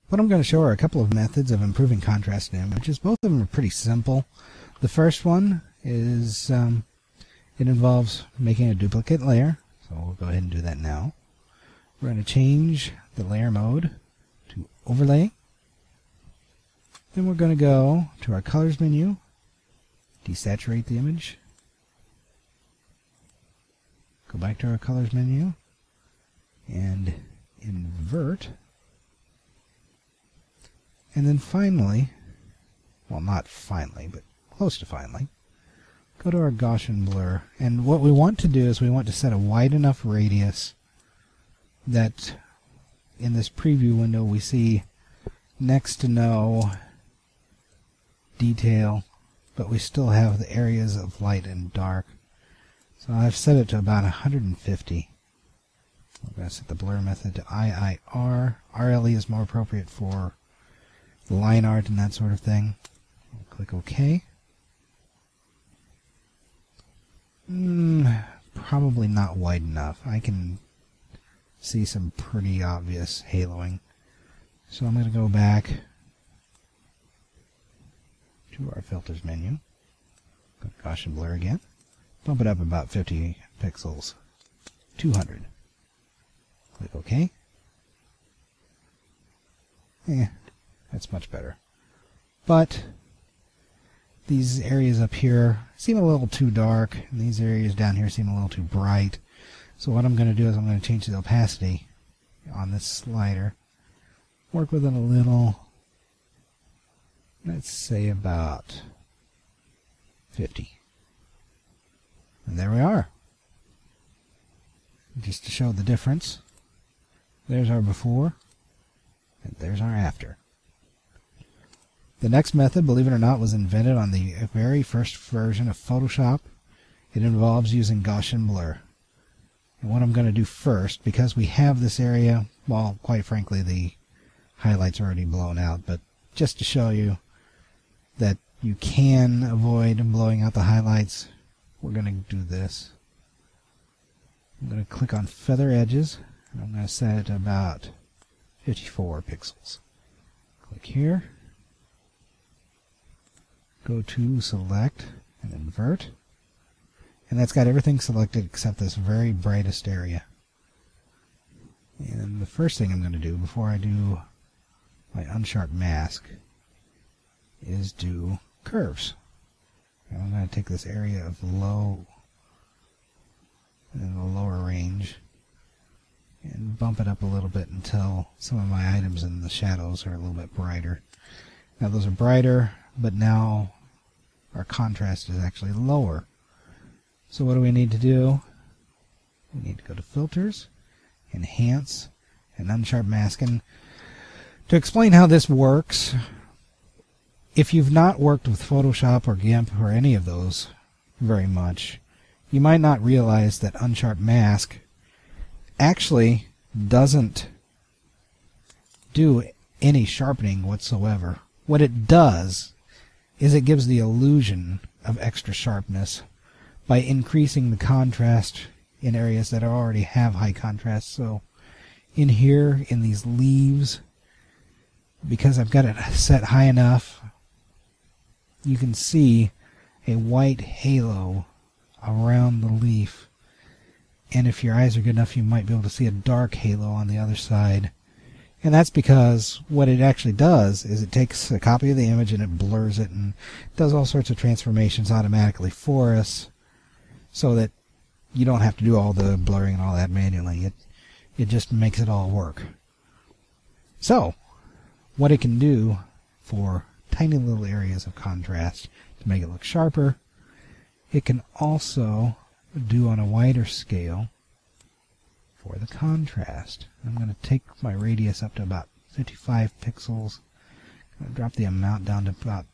What I'm going to show are a couple of methods of improving contrast in images. Both of them are pretty simple. The first one is it involves making a duplicate layer. So we'll go ahead and do that now. We're going to change the layer mode to overlay. Then we're going to go to our colors menu, desaturate the image. Go back to our colors menu and invert. And then finally, well, not finally, but close to finally, go to our Gaussian blur. And what we want to do is we want to set a wide enough radius that in this preview window we see next to no detail, but we still have the areas of light and dark. So I've set it to about 150. I'm going to set the blur method to IIR. RLE is more appropriate for line art and that sort of thing. I'll click OK. Probably not wide enough. I can see some pretty obvious haloing. So I'm going to go back to our filters menu. Go to Gaussian blur again. Bump it up about 50 pixels. 200. Click OK. That's much better. But these areas up here seem a little too dark, and these areas down here seem a little too bright. So what I'm going to do is I'm going to change the opacity on this slider. Work with it a little. Let's say about 50. And there we are. Just to show the difference. There's our before, and there's our after. The next method, believe it or not, was invented on the very first version of Photoshop. It involves using Gaussian blur. And what I'm going to do first, because we have this area, well, quite frankly, the highlights are already blown out, but just to show you that you can avoid blowing out the highlights, we're going to do this. I'm going to click on Feather Edges, and I'm going to set it to about 54 pixels. Click here. Go to Select and Invert. And that's got everything selected except this very brightest area. And the first thing I'm going to do before I do my unsharp mask is do curves. And I'm going to take this area of low in the lower range and bump it up a little bit until some of my items in the shadows are a little bit brighter. Now those are brighter, but now our contrast is actually lower. So what do we need to do? We need to go to Filters, Enhance, and Unsharp Mask. And to explain how this works, if you've not worked with Photoshop or GIMP or any of those very much, you might not realize that Unsharp Mask actually doesn't do any sharpening whatsoever. What it does is it gives the illusion of extra sharpness by increasing the contrast in areas that already have high contrast. So in here, in these leaves, because I've got it set high enough, you can see a white halo around the leaf. And if your eyes are good enough, you might be able to see a dark halo on the other side. And that's because what it actually does is it takes a copy of the image and it blurs it and does all sorts of transformations automatically for us so that you don't have to do all the blurring and all that manually. It just makes it all work. So, what it can do for tiny little areas of contrast to make it look sharper, it can also do on a wider scale for the contrast. I'm going to take my radius up to about 55 pixels. I'm going to drop the amount down to about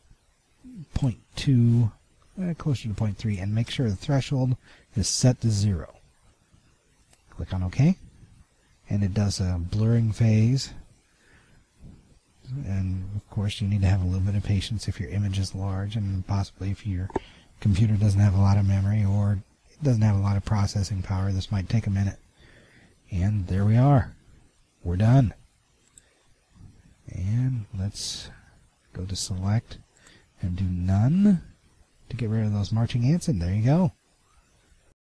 0.2, closer to 0.3, and make sure the threshold is set to 0. Click on OK, and it does a blurring phase. And of course you need to have a little bit of patience if your image is large, and possibly if your computer doesn't have a lot of memory or it doesn't have a lot of processing power. This might take a minute. And there we are. We're done. And And let's go to select and do none to get rid of those marching ants, and there you go.